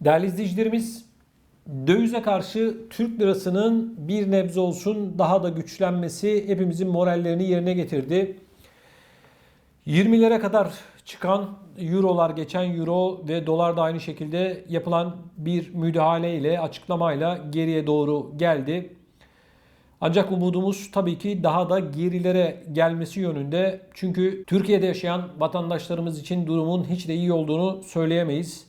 Değerli izleyicilerimiz, dövize karşı Türk lirasının bir nebze olsun daha da güçlenmesi hepimizin morallerini yerine getirdi. 20'lere kadar çıkan eurolar, geçen euro ve dolar da aynı şekilde yapılan bir müdahale ile, açıklamayla geriye doğru geldi. Ancak umudumuz tabii ki daha da gerilere gelmesi yönünde. Çünkü Türkiye'de yaşayan vatandaşlarımız için durumun hiç de iyi olduğunu söyleyemeyiz.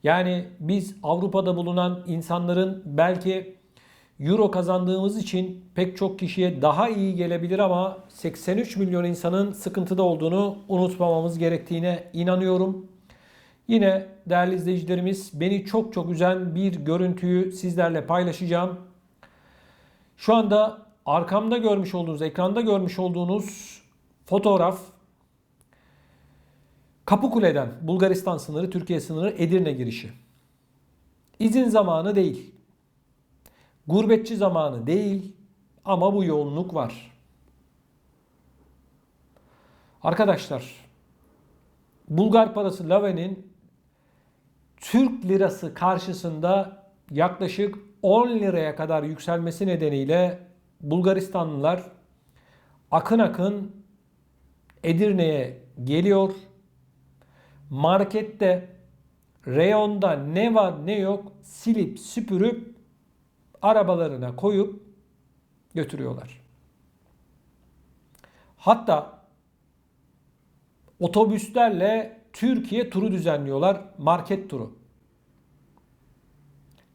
Yani biz Avrupa'da bulunan insanların belki euro kazandığımız için pek çok kişiye daha iyi gelebilir ama 83 milyon insanın sıkıntıda olduğunu unutmamamız gerektiğine inanıyorum. Yine değerli izleyicilerimiz, beni çok çok üzen bir görüntüyü sizlerle paylaşacağım. Şu anda arkamda görmüş olduğunuz, ekranda görmüş olduğunuz fotoğraf Kapıkule'den Bulgaristan sınırı, Türkiye sınırı Edirne girişi. İzin zamanı değil. Gurbetçi zamanı değil ama bu yoğunluk var. Arkadaşlar, Bulgar parası lavenin Türk lirası karşısında yaklaşık 10 liraya kadar yükselmesi nedeniyle Bulgaristanlılar akın akın Edirne'ye geliyor. Markette, reyonda ne var ne yok silip süpürüp arabalarına koyup götürüyorlar. Hatta otobüslerle Türkiye turu düzenliyorlar, market turu.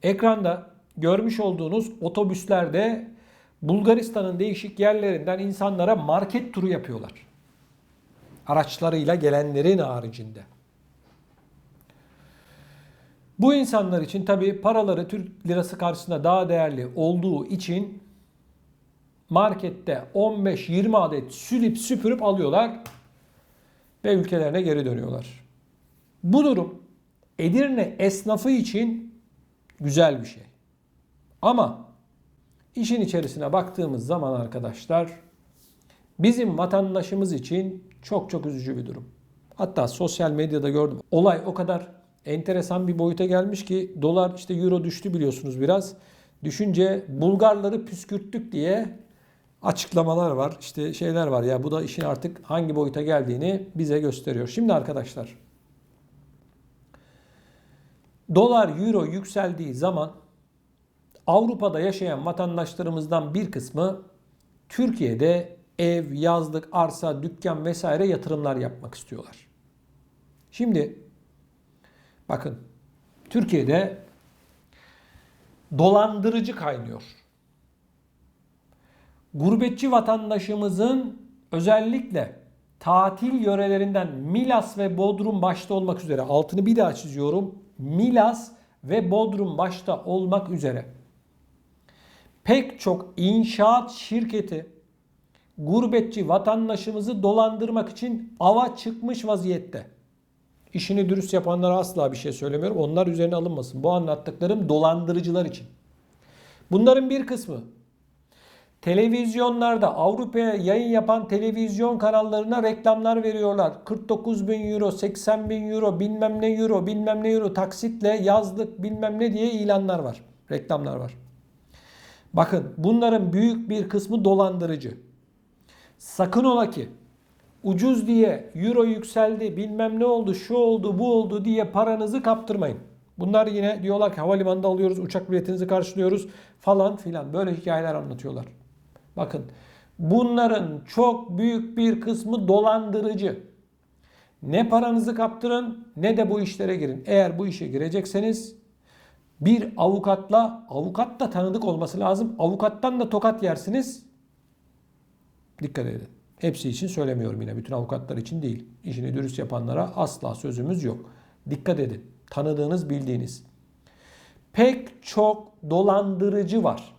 Ekranda görmüş olduğunuz otobüslerde Bulgaristan'ın değişik yerlerinden insanlara market turu yapıyorlar. Araçlarıyla gelenlerin haricinde. Bu insanlar için tabii paraları Türk lirası karşısında daha değerli olduğu için markette 15-20 adet sülüp süpürüp alıyorlar ve ülkelerine geri dönüyorlar. Bu durum Edirne esnafı için güzel bir şey. Ama işin içerisine baktığımız zaman arkadaşlar, bizim vatandaşımız için çok çok üzücü bir durum. Hatta sosyal medyada gördüm. Olay o kadar enteresan bir boyuta gelmiş ki dolar işte euro düştü biliyorsunuz biraz. Düşünce Bulgarları püskürttük diye açıklamalar var. İşte şeyler var ya, bu da işin artık hangi boyuta geldiğini bize gösteriyor. Şimdi arkadaşlar, dolar euro yükseldiği zaman Avrupa'da yaşayan vatandaşlarımızdan bir kısmı Türkiye'de ev, yazlık, arsa, dükkan vesaire yatırımlar yapmak istiyorlar. Şimdi bakın, Türkiye'de dolandırıcı kaynıyor. Gurbetçi vatandaşımızın özellikle tatil yörelerinden Milas ve Bodrum başta olmak üzere, altını bir daha çiziyorum, Milas ve Bodrum başta olmak üzere pek çok inşaat şirketi gurbetçi vatandaşımızı dolandırmak için ava çıkmış vaziyette. İşini dürüst yapanlara asla bir şey söylemiyorum. Onlar üzerine alınmasın. Bu anlattıklarım dolandırıcılar için. Bunların bir kısmı televizyonlarda, Avrupa'ya yayın yapan televizyon kanallarına reklamlar veriyorlar. 49 bin euro, 80 bin euro, bilmem ne euro, bilmem ne euro taksitle yazlık bilmem ne diye ilanlar var. Reklamlar var. Bakın, bunların büyük bir kısmı dolandırıcı. Sakın ola ki ucuz diye euro yükseldi, bilmem ne oldu, şu oldu, bu oldu diye paranızı kaptırmayın. Bunlar yine diyorlar ki havalimanında alıyoruz, uçak biletinizi karşılıyoruz falan filan. Böyle hikayeler anlatıyorlar. Bakın, bunların çok büyük bir kısmı dolandırıcı. Ne paranızı kaptırın ne de bu işlere girin. Eğer bu işe girecekseniz bir avukatla, avukat da tanıdık olması lazım. Avukattan da tokat yersiniz. Dikkat edin. Hepsi için söylemiyorum yine. Bütün avukatlar için değil. İşini dürüst yapanlara asla sözümüz yok. Dikkat edin. Tanıdığınız, bildiğiniz. Pek çok dolandırıcı var.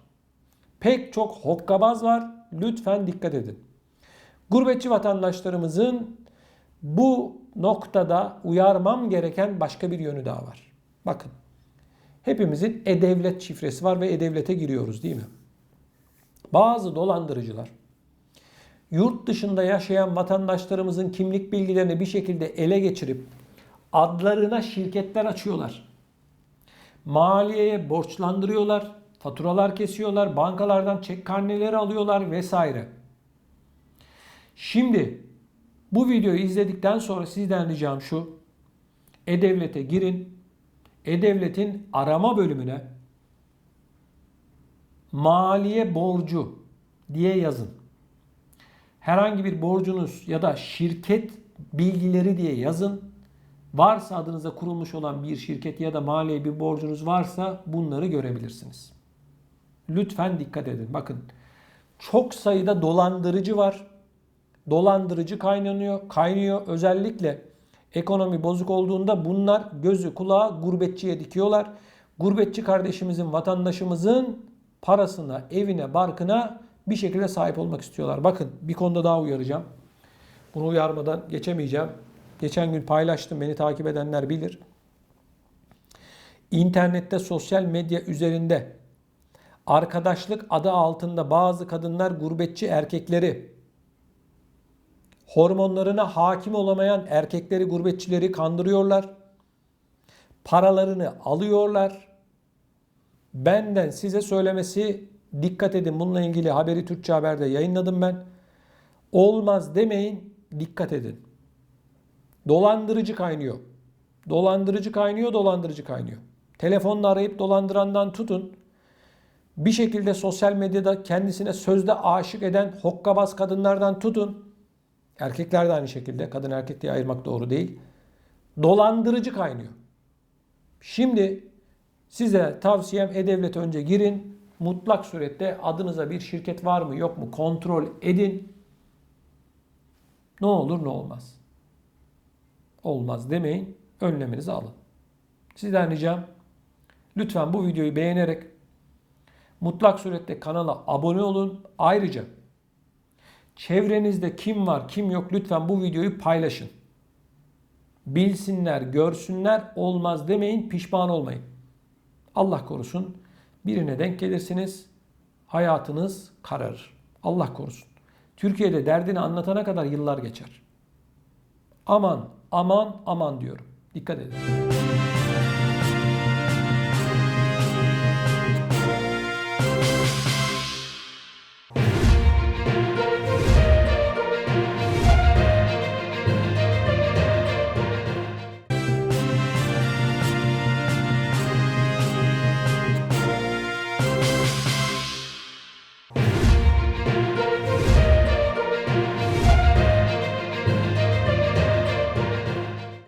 Pek çok hokkabaz var. Lütfen dikkat edin. Gurbetçi vatandaşlarımızın bu noktada uyarmam gereken başka bir yönü daha var. Bakın. Hepimizin e-devlet şifresi var ve e-devlete giriyoruz değil mi? Bazı dolandırıcılar yurt dışında yaşayan vatandaşlarımızın kimlik bilgilerini bir şekilde ele geçirip adlarına şirketler açıyorlar. Maliyeye borçlandırıyorlar, faturalar kesiyorlar, bankalardan çek karneleri alıyorlar vesaire. Şimdi bu videoyu izledikten sonra sizden ricam şu. E-Devlet'e girin. E-Devlet'in arama bölümüne maliye borcu diye yazın. Herhangi bir borcunuz ya da şirket bilgileri diye yazın. Varsa adınıza kurulmuş olan bir şirket ya da maliye bir borcunuz varsa bunları görebilirsiniz. Lütfen dikkat edin. Bakın çok sayıda dolandırıcı var. Dolandırıcı kaynıyor. Özellikle ekonomi bozuk olduğunda bunlar gözü kulağı gurbetçiye dikiyorlar. Gurbetçi kardeşimizin, vatandaşımızın parasına, evine, barkına bir şekilde sahip olmak istiyorlar. Bakın bir konuda daha uyaracağım. Bunu uyarmadan geçemeyeceğim. Geçen gün paylaştım. Beni takip edenler bilir. İnternette, sosyal medya üzerinde arkadaşlık adı altında bazı kadınlar gurbetçi erkekleri, hormonlarına hakim olamayan erkekleri, gurbetçileri kandırıyorlar. Paralarını alıyorlar. Benden size söylemesi, dikkat edin, bununla ilgili haberi Türkçe Haber'de yayınladım ben. Olmaz demeyin, dikkat edin. Dolandırıcı kaynıyor. Dolandırıcı kaynıyor. Telefonla arayıp dolandırandan tutun. Bir şekilde sosyal medyada kendisine sözde aşık eden hokkabaz kadınlardan tutun. Erkekler de aynı şekilde. Kadın erkek diye ayırmak doğru değil. Dolandırıcı kaynıyor. Şimdi size tavsiyem E-Devlet'e önce girin. Mutlak surette adınıza bir şirket var mı yok mu kontrol edin. Ne olur ne olmaz. Olmaz demeyin. Önleminizi alın. Sizden ricam lütfen bu videoyu beğenerek mutlak surette kanala abone olun. Ayrıca çevrenizde kim var kim yok lütfen bu videoyu paylaşın. Bilsinler, görsünler, olmaz demeyin, pişman olmayın. Allah korusun birine denk gelirsiniz, hayatınız kararır. Allah korusun. Türkiye'de derdini anlatana kadar yıllar geçer. Aman, aman, aman diyorum. Dikkat edin.